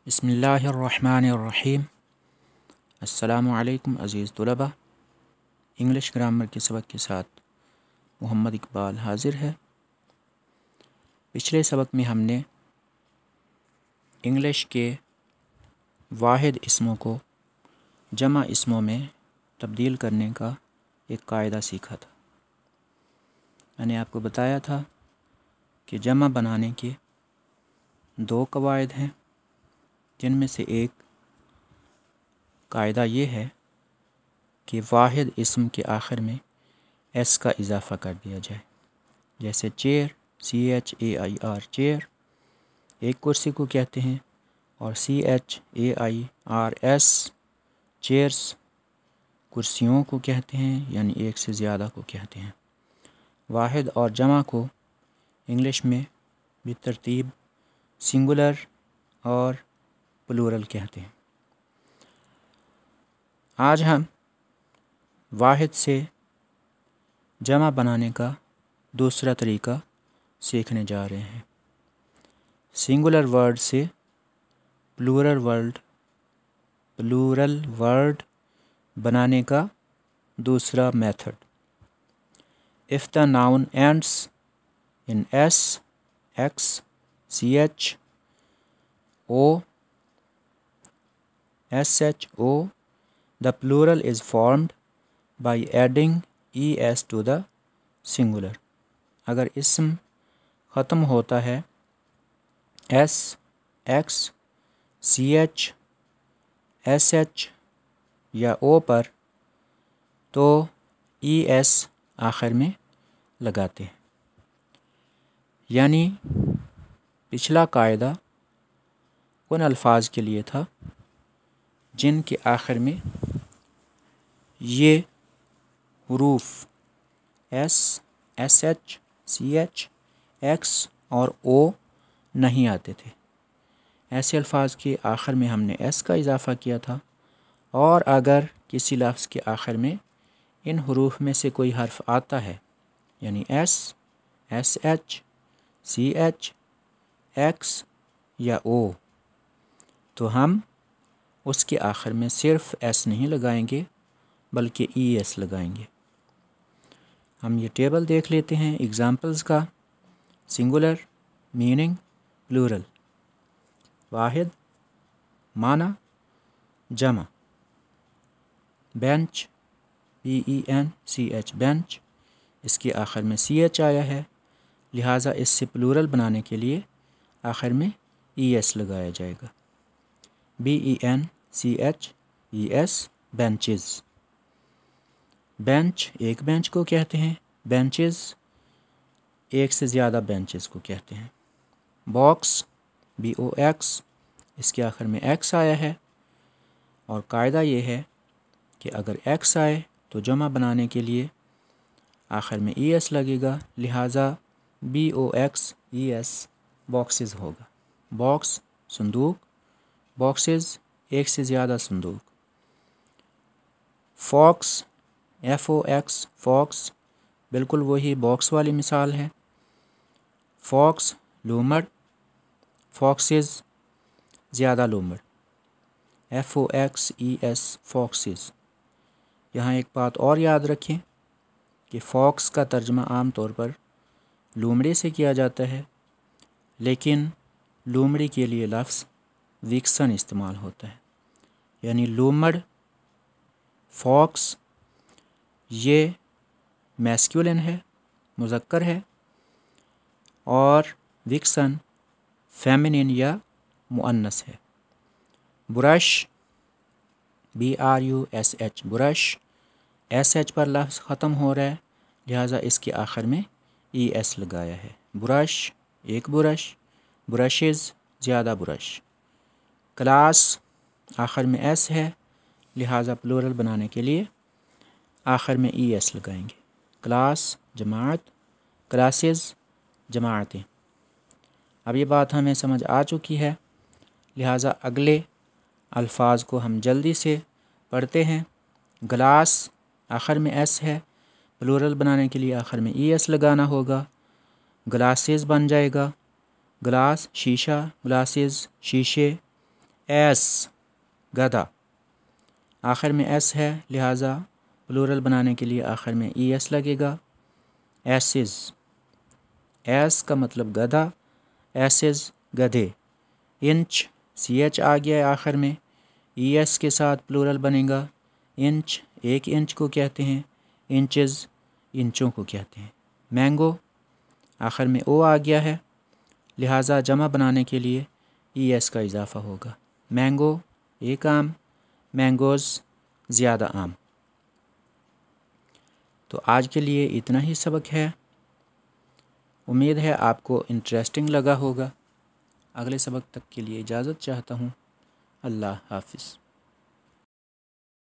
बिस्मिल्लाहिर्रहमानिर्रहीम। अस्सलामु अलैकुम अज़ीज़ तुलबा। इंग्लिश ग्रामर के सबक के साथ मोहम्मद इकबाल हाज़िर है। पिछले सबक में हमने इंग्लिश के वाहिद इसमों को जमा इसमों में तब्दील करने का एक कायदा सीखा था। मैंने आपको बताया था कि जमा बनाने के दो कवायद हैं, जिनमें से एक कायदा ये है कि वाहिद इसम के आखिर में एस का इजाफ़ा कर दिया जाए। जैसे चेयर, CHAIR चेयर एक कुर्सी को कहते हैं, और CHAIRS चेयर्स कुर्सियों को कहते हैं, यानी एक से ज़्यादा को कहते हैं। वाहिद और जमा को इंग्लिश में बेतरतीब सिंगुलर और प्लूरल कहते हैं। आज हम वाहिद से जमा बनाने का दूसरा तरीका सीखने जा रहे हैं। सिंगुलर वर्ड से प्लूरल वर्ड बनाने का दूसरा method. If the noun ends in S, X, CH, O, SHO, the plural is formed by adding ES to the singular। अगर इसम ख़त्म होता है S, X, CH, SH या O पर, तो ES आखिर में लगाते हैं। यानी पिछला कायदा उन अल्फाज के लिए था जिनके आखिर में ये हुरूफ S, SH, CH, X और O नहीं आते थे। ऐसे अल्फाज के आखिर में हमने S का इजाफ़ा किया था, और अगर किसी लफ्ज़ के आखिर में इन हुरूफ में से कोई हर्फ आता है, यानी S, SH, CH, X या O, तो हम उसके आखिर में सिर्फ S नहीं लगाएंगे बल्कि ES लगाएंगे। हम ये टेबल देख लेते हैं एग्ज़ाम्पल्स का। सिंगुलर मीनिंग प्लूरल, वाहिद माना जमा। बेंच BENCH बेंच, इसके आखिर में CH आया है, लिहाजा इससे प्लूरल बनाने के लिए आखिर में ES लगाया जाएगा। BENCHES benches. बेंच एक बेंच को कहते हैं, बेंचेस एक से ज़्यादा बेंचेस को कहते हैं। बॉक्स BOX, इसके आखिर में X आया है, और कायदा ये है कि अगर X आए तो जमा बनाने के लिए आखिर में ES लगेगा, लिहाजा BOXES बॉक्सेस होगा। बॉक्स संदूक, बॉक्सेस एक से ज़्यादा संदूक। फॉक्स FOX फॉक्स बिल्कुल वही बॉक्स वाली मिसाल है। फॉक्स लूमड़, फॉक्सेस ज़्यादा लूमड़। FOXES foxes. यहाँ एक बात और याद रखें कि फॉक्स का तर्जमा आम तौर पर लूमड़े से किया जाता है, लेकिन लूमड़ी के लिए लफ्ज़ विक्सन इस्तेमाल होता है। यानी लूमड़, फॉक्स ये मैस्कुलिन है, मुज़क्कर है, और विक्सन फेमिनिन या मुअन्नस है। ब्रश BRUSH ब्रश, SH पर लफ्ज़ ख़त्म हो रहा है, लिहाजा इसके आखिर में ES लगाया है। ब्रश एक ब्रश, ब्रशेज़ ज़्यादा ब्रश। क्लास आखिर में S है, लिहाजा प्लूरल बनाने के लिए आखिर में ES लगाएंगे। क्लास जमात, क्लासेस जमातें। अब ये बात हमें समझ आ चुकी है, लिहाजा अगले अल्फाज को हम जल्दी से पढ़ते हैं। ग्लास आखिर में S है, प्लूरल बनाने के लिए आखिर में ES लगाना होगा, ग्लासेस बन जाएगा। ग्लास शीशा, ग्लासेस शीशे, एस गधा, आखिर में एस है लिहाजा प्लूरल बनाने के लिए आखिर में ई एस लगेगा। एसिस, एस का मतलब गधा, एसिस गधे। इंच सी एच आ गया है आखिर में, ई एस के साथ प्लूरल बनेगा। इंच, एक इंच को कहते हैं, इंचेस इंचों को कहते हैं। मैंगो, आखिर में ओ आ गया है लिहाजा जमा बनाने के लिए ई एस का इजाफ़ा होगा। मैंगो एक आम, मैंगोज़ ज़्यादा आम। तो आज के लिए इतना ही सबक है। उम्मीद है आपको इंटरेस्टिंग लगा होगा। अगले सबक तक के लिए इजाज़त चाहता हूँ। अल्लाह हाफ़िज़।